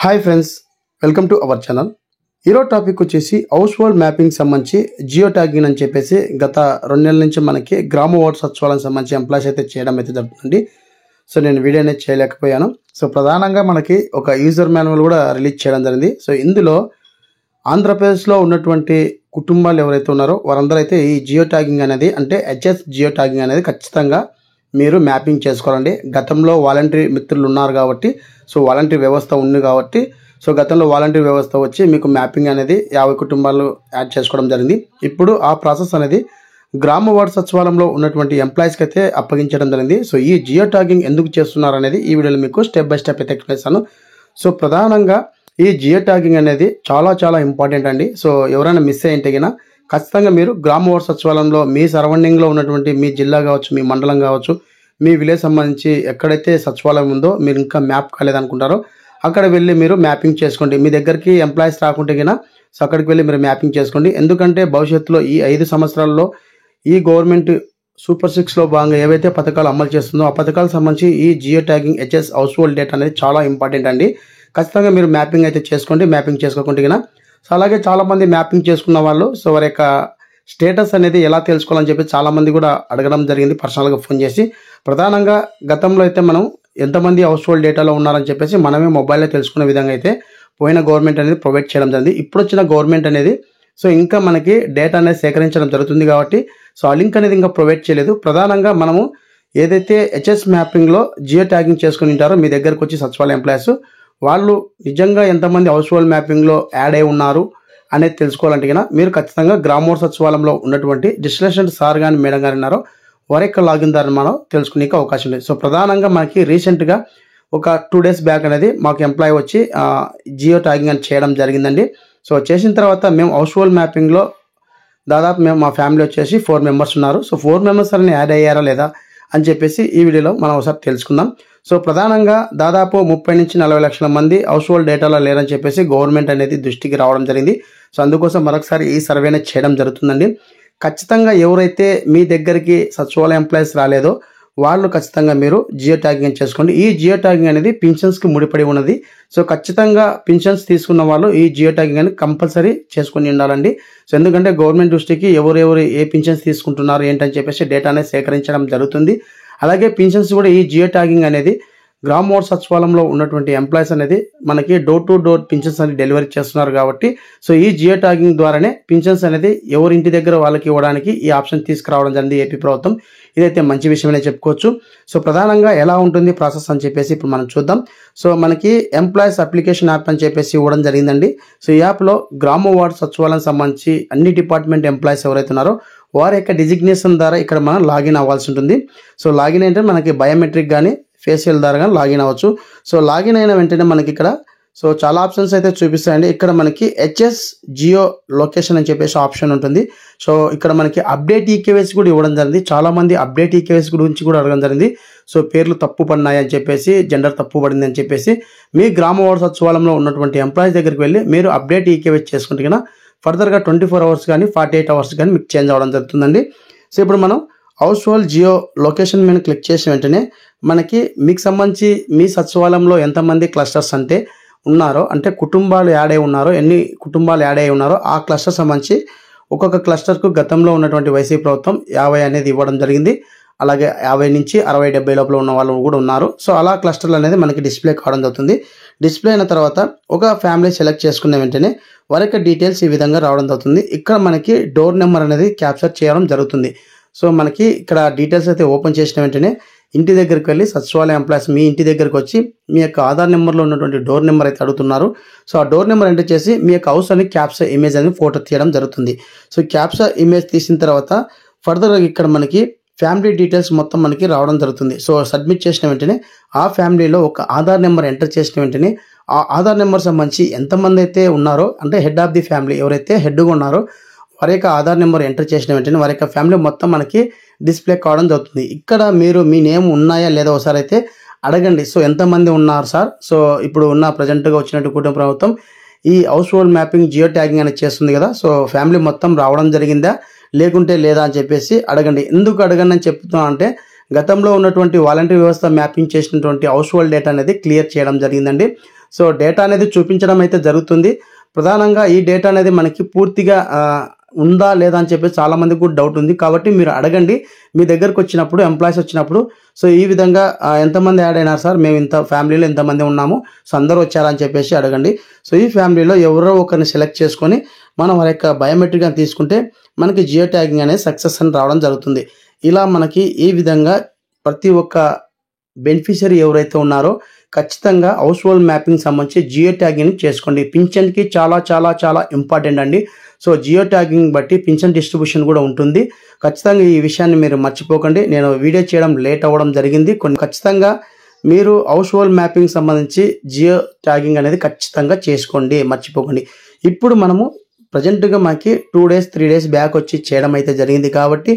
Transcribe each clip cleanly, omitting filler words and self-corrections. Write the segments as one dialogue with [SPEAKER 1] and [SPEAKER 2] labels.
[SPEAKER 1] Hi friends, welcome to our channel. ఈరోజు topic వచ్చేసి house hold mapping సంబంధించి geo tagging అని చెప్పేసి గత 2 నెలల నుంచి మనకి గ్రామ వార్డు సచివాలయం సంబంధించి ఎంప్లాయీస్ అయితే చేయడం అయితే జరుగుతుంది. సో నేను వీడియో అనేది చేయలేకపోయాను. సో ప్రధానంగా మనకి ఒక యూజర్ మాన్యువల్ కూడా రిలీజ్ చేయడం జరిగింది. సో ఇందులో ఆంధ్రప్రదేశ్లో ఉన్నటువంటి కుటుంబాలు ఎవరైతే ఉన్నారో వారందరూ అయితే ఈ జియో ట్యాగింగ్ అనేది అంటే హెచ్ఎస్ జియో ట్యాగింగ్ అనేది ఖచ్చితంగా మీరు మ్యాపింగ్ చేసుకోవాలండి. గతంలో వాలంటరీ మిత్రులు ఉన్నారు కాబట్టి, సో వాలంటరీ వ్యవస్థ ఉంది కాబట్టి, సో గతంలో వాలంటరీ వ్యవస్థ వచ్చి మీకు మ్యాపింగ్ అనేది 50 కుటుంబాలు యాడ్ చేసుకోవడం జరిగింది. ఇప్పుడు ఆ ప్రాసెస్ అనేది గ్రామ వార్డు సచివాలయంలో ఉన్నటువంటి ఎంప్లాయీస్కి అయితే అప్పగించడం జరిగింది. సో ఈ జియో ట్యాగింగ్ ఎందుకు చేస్తున్నారు అనేది ఈ వీడియోలో మీకు స్టెప్ బై స్టెప్ అయితే ఎక్స్ప్లెయిన్. సో ప్రధానంగా ఈ జియో ట్యాగింగ్ అనేది చాలా ఇంపార్టెంట్ అండి. సో ఎవరైనా మిస్ అయ్యింటే గినా ఖచ్చితంగా మీరు గ్రామ వార్డు సచివాలయంలో మీ సరౌండింగ్లో ఉన్నటువంటి మీ జిల్లా కావచ్చు, మీ మండలం కావచ్చు, మీ విలేజ్ సంబంధించి ఎక్కడైతే సచివాలయం ఉందో మీరు ఇంకా మ్యాప్ కాలేదనుకుంటారో అక్కడ వెళ్ళి మీరు మ్యాపింగ్ చేసుకోండి. మీ దగ్గరికి ఎంప్లాయీస్ రాకుంటే గినా సో అక్కడికి వెళ్ళి మీరు మ్యాపింగ్ చేసుకోండి. ఎందుకంటే భవిష్యత్తులో ఈ 5 సంవత్సరాల్లో ఈ గవర్నమెంట్ సూపర్ 6లో భాగంగా ఏవైతే పథకాలు అమలు చేస్తుందో ఆ పథకాలకు సంబంధించి ఈ geo tagging HS household data అనేది చాలా ఇంపార్టెంట్ అండి. ఖచ్చితంగా మీరు మ్యాపింగ్ అయితే చేసుకోండి. మ్యాపింగ్ చేసుకోకుంటే గినా సో అలాగే చాలామంది మ్యాపింగ్ చేసుకున్న వాళ్ళు సో వారి యొక్క స్టేటస్ అనేది ఎలా తెలుసుకోవాలని చెప్పి చాలామంది కూడా అడగడం జరిగింది పర్సనల్గా ఫోన్ చేసి. ప్రధానంగా గతంలో అయితే మనం ఎంతమంది హౌస్ హోల్డ్ డేటాలో ఉన్నారని చెప్పేసి మనమే మొబైల్లో తెలుసుకునే విధంగా అయితే పోయిన గవర్నమెంట్ అనేది ప్రొవైడ్ చేయడం జరిగింది. ఇప్పుడు వచ్చిన గవర్నమెంట్ అనేది సో ఇంకా మనకి డేటా అనేది సేకరించడం జరుగుతుంది కాబట్టి సో ఆ లింక్ అనేది ఇంకా ప్రొవైడ్ చేయలేదు. ప్రధానంగా మనము ఏదైతే హెచ్ఎస్ మ్యాపింగ్లో జియో ట్యాగింగ్ చేసుకుని ఉంటారో మీ దగ్గరకు వచ్చి సచివాలయ ఎంప్లాయీస్ వాళ్ళు నిజంగా ఎంతమంది హౌస్ హోల్డ్ మ్యాపింగ్లో యాడ్ అయి ఉన్నారు అనేది తెలుసుకోవాలంటే కన్నా మీరు ఖచ్చితంగా గ్రామ వార్డు సచివాలయంలో ఉన్నటువంటి డిస్ట్రిక్ట్ సార్ కానీ మేడం గారు ఉన్నారో వారి యొక్క లాగిన్ ద్వారా మనం తెలుసుకునే అవకాశం లేదు. సో ప్రధానంగా మనకి రీసెంట్గా ఒక 2 days బ్యాక్ అనేది మాకు ఎంప్లాయీ వచ్చి జియో ట్యాగింగ్ అని చేయడం జరిగిందండి. సో చేసిన తర్వాత మేము హౌస్ హోల్డ్ మ్యాపింగ్లో దాదాపు మేము మా ఫ్యామిలీ వచ్చేసి 4 members ఉన్నారు. సో 4 members అని యాడ్ అయ్యారా లేదా అని చెప్పేసి ఈ వీడియోలో మనం ఒకసారి తెలుసుకుందాం. సో ప్రధానంగా దాదాపు 30 నుంచి 40 లక్షల మంది హౌస్ హోల్డ్ డేటాలో లేరని చెప్పేసి గవర్నమెంట్ అనేది దృష్టికి రావడం జరిగింది. సో అందుకోసం మరొకసారి ఈ సర్వేనే చేయడం జరుగుతుందండి. ఖచ్చితంగా ఎవరైతే మీ దగ్గరికి సచివాలయ ఎంప్లాయీస్ రాలేదో వాళ్ళు ఖచ్చితంగా మీరు జియో ట్యాగింగ్ చేసుకోండి. ఈ జియో ట్యాగింగ్ అనేది పింఛన్స్కి ముడిపడి ఉన్నది. సో ఖచ్చితంగా పింఛన్స్ తీసుకున్న వాళ్ళు ఈ జియో ట్యాగింగ్ అనేది కంపల్సరీ చేసుకుని ఉండాలండి. సో ఎందుకంటే గవర్నమెంట్ దృష్టికి ఎవరెవరు ఏ పింఛన్స్ తీసుకుంటున్నారు ఏంటని చెప్పేసి డేటా అనేది సేకరించడం జరుగుతుంది. అలాగే పింఛన్స్ కూడా ఈ జియో ట్యాగింగ్ అనేది గ్రామ వార్డు సచివాలయంలో ఉన్నటువంటి ఎంప్లాయీస్ అనేది మనకి డోర్ టు డోర్ పింఛన్స్ అనేది డెలివరీ చేస్తున్నారు కాబట్టి సో ఈ జియో ట్యాగింగ్ ద్వారానే పింఛన్స్ అనేది ఎవరి ఇంటి దగ్గర వాళ్ళకి ఇవ్వడానికి ఈ ఆప్షన్ తీసుకురావడం జరిగింది ఏపీ ప్రభుత్వం. ఇదైతే మంచి విషయమనే చెప్పుకోవచ్చు. సో ప్రధానంగా ఎలా ఉంటుంది ప్రాసెస్ అని చెప్పేసి ఇప్పుడు మనం చూద్దాం. సో మనకి ఎంప్లాయీస్ అప్లికేషన్ యాప్ అని చెప్పేసి ఇవ్వడం జరిగిందండి. సో ఈ యాప్లో గ్రామ వార్డు సచివాలయం సంబంధించి అన్ని డిపార్ట్మెంట్ ఎంప్లాయీస్ ఎవరైతే ఉన్నారో వారి యొక్క డిజిగ్నేషన్ ద్వారా ఇక్కడ మనం లాగిన్ అవ్వాల్సి ఉంటుంది. సో లాగిన్ అంటే మనకి బయోమెట్రిక్ కానీ ఫేషియల్ ద్వారా కానీ లాగిన్ అవ్వచ్చు. సో లాగిన్ అయిన వెంటనే మనకి ఇక్కడ సో చాలా ఆప్షన్స్ అయితే చూపిస్తాయండి. ఇక్కడ మనకి హెచ్ఎస్ జియో లొకేషన్ అని చెప్పేసి ఆప్షన్ ఉంటుంది. సో ఇక్కడ మనకి అప్డేట్ ఈకేవైసీ కూడా ఇవ్వడం జరిగింది. చాలామంది అప్డేట్ ఈకేవైసీ గురించి కూడా అడగడం జరిగింది. సో పేర్లు తప్పు పడినాయి అని చెప్పేసి, జెండర్ తప్పు పడింది అని చెప్పేసి మీ గ్రామ వార్డు సచివాలయంలో ఉన్నటువంటి ఎంప్లాయీస్ దగ్గరికి వెళ్ళి మీరు అప్డేట్ ఈకేవైసీ చేసుకుంటే కన్నా ఫర్దర్గా 24 hours కానీ 48 hours కానీ మీకు చేంజ్ అవ్వడం జరుగుతుందండి. సో ఇప్పుడు మనం హౌస్ హోల్డ్ జియో లొకేషన్ మీద క్లిక్ చేసిన వెంటనే మనకి మీకు సంబంధించి మీ సచివాలయంలో ఎంతమంది క్లస్టర్స్ అంటే ఉన్నారో అంటే కుటుంబాలు యాడ్ అయి ఉన్నారో ఎన్ని కుటుంబాలు యాడ్ అయి ఉన్నారో ఆ క్లస్టర్ సంబంధించి ఒక్కొక్క క్లస్టర్కు గతంలో ఉన్నటువంటి వైసీపీ ప్రభుత్వం 50 అనేది ఇవ్వడం జరిగింది. అలాగే 50 నుంచి 60, 70 లోపల ఉన్న వాళ్ళు కూడా ఉన్నారు. సో అలా క్లస్టర్లు అనేది మనకి డిస్ప్లే కావడం జరుగుతుంది. డిస్ప్లే అయిన తర్వాత ఒక ఫ్యామిలీ సెలెక్ట్ చేసుకున్న వెంటనే వారి యొక్క డీటెయిల్స్ ఈ విధంగా రావడం జరుగుతుంది. ఇక్కడ మనకి డోర్ నెంబర్ అనేది క్యాప్చర్ చేయడం జరుగుతుంది. సో మనకి ఇక్కడ డీటెయిల్స్ అయితే ఓపెన్ చేసిన వెంటనే ఇంటి దగ్గరికి వెళ్ళి సచివాలయ ఎంప్లాయీస్ మీ ఇంటి దగ్గరికి వచ్చి మీ యొక్క ఆధార్ నెంబర్లో ఉన్నటువంటి డోర్ నెంబర్ అయితే అడుగుతున్నారు. సో ఆ డోర్ నెంబర్ ఎంటర్ చేసి మీ యొక్క హౌస్ అని క్యాప్చర్ ఇమేజ్ అనేది ఫోటో తీయడం జరుగుతుంది. సో క్యాప్చర్ ఇమేజ్ తీసిన తర్వాత ఫర్దర్గా ఇక్కడ మనకి ఫ్యామిలీ డీటెయిల్స్ మొత్తం మనకి రావడం జరుగుతుంది. సో సబ్మిట్ చేసిన వెంటనే ఆ ఫ్యామిలీలో ఒక ఆధార్ నెంబర్ ఎంటర్ చేసిన వెంటనే ఆ ఆధార్ నెంబర్ సంబంధించి ఎంతమంది అయితే ఉన్నారో అంటే హెడ్ ఆఫ్ ది ఫ్యామిలీ ఎవరైతే హెడ్గా ఉన్నారో వారి యొక్క ఆధార్ నెంబర్ ఎంటర్ చేసిన వెంటనే వారి యొక్క ఫ్యామిలీ మొత్తం మనకి డిస్ప్లే కావడం జరుగుతుంది. ఇక్కడ మీరు మీ నేమ్ ఉన్నాయా లేదా ఒకసారి అయితే అడగండి. సో ఎంతమంది ఉన్నారు సార్, సో ఇప్పుడు ఉన్న ప్రజెంట్గా వచ్చినట్టు కుటుంబ ప్రభుత్వం ఈ house hold mapping geo tagging అనేది చేస్తుంది కదా, సో ఫ్యామిలీ మొత్తం రావడం జరిగిందా లేకుంటే లేదా అని చెప్పేసి అడగండి. ఎందుకు అడగండి అని చెప్తున్నా అంటే గతంలో ఉన్నటువంటి వాలంటరీ వ్యవస్థ మ్యాపింగ్ చేసినటువంటి హౌస్ హోల్డ్ డేటా అనేది క్లియర్ చేయడం జరిగిందండి. సో డేటా అనేది చూపించడం అయితే జరుగుతుంది. ప్రధానంగా ఈ డేటా అనేది మనకి పూర్తిగా ఉందా లేదా అని చెప్పి చాలా మందికి కూడా డౌట్ ఉంది. కాబట్టి మీరు అడగండి మీ దగ్గరకు వచ్చినప్పుడు, ఎంప్లాయీస్ వచ్చినప్పుడు. సో ఈ విధంగా ఎంతమంది యాడ్ అయినారు సార్, మేము ఇంత ఫ్యామిలీలో ఎంతమంది ఉన్నాము, సో అందరూ వచ్చారా అని చెప్పేసి అడగండి. సో ఈ ఫ్యామిలీలో ఎవరో ఒకరిని సెలెక్ట్ చేసుకొని మనం వారి యొక్క బయోమెట్రిక్ అని తీసుకుంటే మనకి జియో ట్యాగింగ్ అనేది సక్సెస్ అని రావడం జరుగుతుంది. ఇలా మనకి ఈ విధంగా ప్రతి ఒక్క బెనిఫిషియరీ ఎవరైతే ఉన్నారో ఖచ్చితంగా హౌస్ హోల్డ్ మ్యాపింగ్ సంబంధించి జియో ట్యాగింగ్ చేసుకోండి. పింఛన్కి చాలా చాలా చాలా ఇంపార్టెంట్ అండి. సో జియో ట్యాగింగ్ బట్టి పింఛన్ డిస్ట్రిబ్యూషన్ కూడా ఉంటుంది. ఖచ్చితంగా ఈ విషయాన్ని మీరు మర్చిపోకండి. నేను వీడియో చేయడం లేట్ అవ్వడం జరిగింది. ఖచ్చితంగా మీరు హౌస్ హోల్డ్ మ్యాపింగ్ సంబంధించి జియో ట్యాగింగ్ అనేది ఖచ్చితంగా చేసుకోండి, మర్చిపోకండి. ఇప్పుడు మనము ప్రజెంట్గా మనకి 2 days 3 days బ్యాక్ వచ్చి చేయడం అయితే జరిగింది. కాబట్టి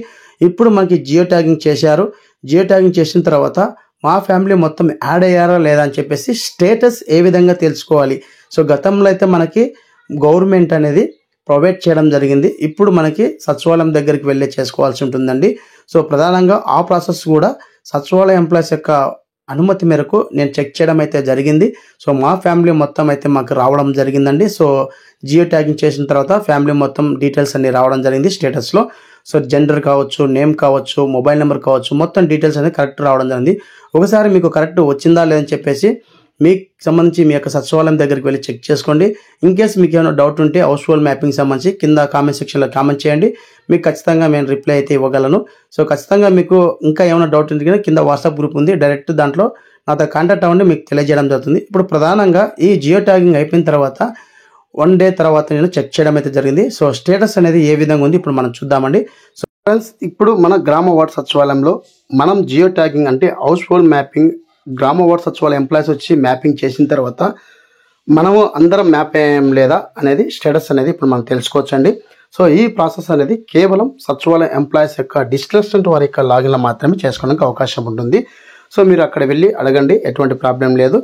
[SPEAKER 1] ఇప్పుడు మనకి జియో ట్యాగింగ్ చేశారు. జియో ట్యాగింగ్ చేసిన తర్వాత మా ఫ్యామిలీ మొత్తం యాడ్ అయ్యారా లేదా అని చెప్పేసి స్టేటస్ ఏ విధంగా తెలుసుకోవాలి. సో గతంలో అయితే మనకి గవర్నమెంట్ అనేది ప్రొవైడ్ చేయడం జరిగింది. ఇప్పుడు మనకి సచివాలయం దగ్గరికి వెళ్ళి చేసుకోవాల్సి ఉంటుందండి. సో ప్రధానంగా ఆ ప్రాసెస్ కూడా సచివాలయ ఎంప్లాయీస్ యొక్క అనుమతి మేరకు నేను చెక్ చేయడం అయితే జరిగింది. సో మా ఫ్యామిలీ మొత్తం అయితే మాకు రావడం జరిగిందండి. సో జియో ట్యాగింగ్ చేసిన తర్వాత ఫ్యామిలీ మొత్తం డీటెయిల్స్ అన్ని రావడం జరిగింది స్టేటస్లో. సో జెండర్ కావచ్చు, నేమ్ కావచ్చు, మొబైల్ నెంబర్ కావచ్చు, మొత్తం డీటెయిల్స్ అనేది కరెక్ట్ రావడం జరిగింది. ఒకసారి మీకు కరెక్ట్ వచ్చిందా లేదని చెప్పేసి మీకు సంబంధించి మీ యొక్క సచివాలయం దగ్గరికి వెళ్ళి చెక్ చేసుకోండి. ఇన్ కేస్ మీకు ఏమైనా డౌట్ ఉంటే హౌస్ హోల్డ్ మ్యాపింగ్ సంబంధించి కింద కామెంట్ సెక్షన్లో కామెంట్ చేయండి. మీకు ఖచ్చితంగా నేను రిప్లై అయితే ఇవ్వగలను. సో ఖచ్చితంగా మీకు ఇంకా ఏమైనా డౌట్ ఉంటే కనుక కింద వాట్సాప్ గ్రూప్ ఉంది, డైరెక్ట్ దాంట్లో నాతో కాంటాక్ట్ అవ్వండి, మీకు తెలియజేయడం జరుగుతుంది. ఇప్పుడు ప్రధానంగా ఈ జియో ట్యాగింగ్ అయిపోయిన తర్వాత 1 day తర్వాత నేను చెక్ చేయడం అయితే జరిగింది. సో స్టేటస్ అనేది ఏ విధంగా ఉంది ఇప్పుడు మనం చూద్దామండి. సో ఫ్రెండ్స్, ఇప్పుడు మన గ్రామ వార్డు సచివాలయంలో మనం జియో ట్యాగింగ్ అంటే హౌస్ హోల్డ్ మ్యాపింగ్ గ్రామ వార్డు సచివాలయం ఎంప్లాయీస్ వచ్చి మ్యాపింగ్ చేసిన తర్వాత మనము అందరం మ్యాప్ అయ్యాం లేదా అనేది స్టేటస్ అనేది ఇప్పుడు మనం తెలుసుకోవచ్చండి. సో ఈ ప్రాసెస్ అనేది కేవలం సచివాలయం ఎంప్లాయీస్ యొక్క డిస్ట్రిక్ట్ వారి యొక్క లాగిన్లో మాత్రమే చేసుకోవడానికి అవకాశం ఉంటుంది. సో మీరు అక్కడ వెళ్ళి అడగండి, ఎటువంటి ప్రాబ్లం లేదు.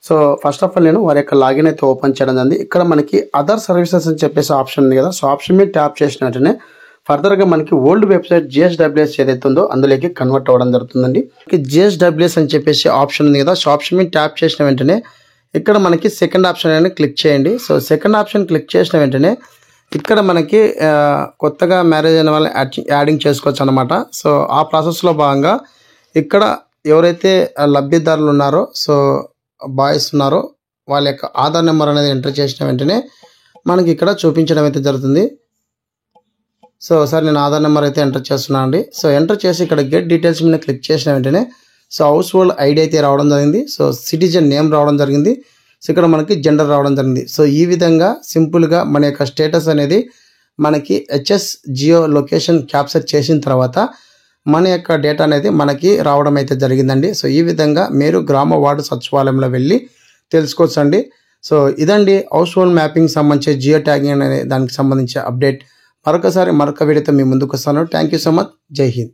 [SPEAKER 1] సో ఫస్ట్ ఆఫ్ ఆల్ నేను వారి యొక్క లాగిన్ అయితే ఓపెన్ చేయడం జరిగింది. ఇక్కడ మనకి అదర్ సర్వీసెస్ అని చెప్పేసి ఆప్షన్ ఉంది కదా. సో ఆప్షన్ మీద ట్యాప్ చేసిన వెంటనే ఫర్దర్గా మనకి ఓల్డ్ వెబ్సైట్ GSWS ఏదైతే ఉందో అందులోకి కన్వర్ట్ అవ్వడం జరుగుతుందండి. GSWS అని చెప్పేసి ఆప్షన్ ఉంది కదా. సో ఆప్షన్ మీద ట్యాప్ చేసిన వెంటనే ఇక్కడ మనకి సెకండ్ ఆప్షన్ అనేది క్లిక్ చేయండి. సో సెకండ్ ఆప్షన్ క్లిక్ చేసిన వెంటనే ఇక్కడ మనకి కొత్తగా మ్యారేజ్ అయిన వాళ్ళు యాడింగ్ చేసుకోవచ్చు అనమాట. సో ఆ ప్రాసెస్లో భాగంగా ఇక్కడ ఎవరైతే లబ్ధిదారులు ఉన్నారో, సో బాయ్స్ ఉన్నారో వాళ్ళ యొక్క ఆధార్ నెంబర్ అనేది ఎంటర్ చేసిన వెంటనే మనకి ఇక్కడ చూపించడం అయితే జరుగుతుంది. సో సార్ నేను ఆధార్ నెంబర్ అయితే ఎంటర్ చేస్తున్నాను అండి. సో ఎంటర్ చేసి ఇక్కడ గెట్ డీటెయిల్స్ మీద క్లిక్ చేసిన వెంటనే సో హౌస్ హోల్డ్ ఐడి అయితే రావడం జరిగింది. సో సిటిజన్ నేమ్ రావడం జరిగింది. సో ఇక్కడ మనకి జెండర్ రావడం జరిగింది. సో ఈ విధంగా సింపుల్గా మన యొక్క స్టేటస్ అనేది మనకి HS జియో లొకేషన్ క్యాప్చర్ చేసిన తర్వాత మన యొక్క డేటా అనేది మనకి రావడం అయితే జరిగిందండి. సో ఈ విధంగా మీరు గ్రామ వార్డు సచివాలయంలో వెళ్ళి తెలుసుకోవచ్చు అండి. సో ఇదండి హౌస్ హోల్డ్ మ్యాపింగ్ సంబంధించి జియో ట్యాగింగ్ అనే దానికి సంబంధించి అప్డేట్. మరొక వీడియోతో మీ ముందుకు వస్తాను. Thank you so much. జై హింద్.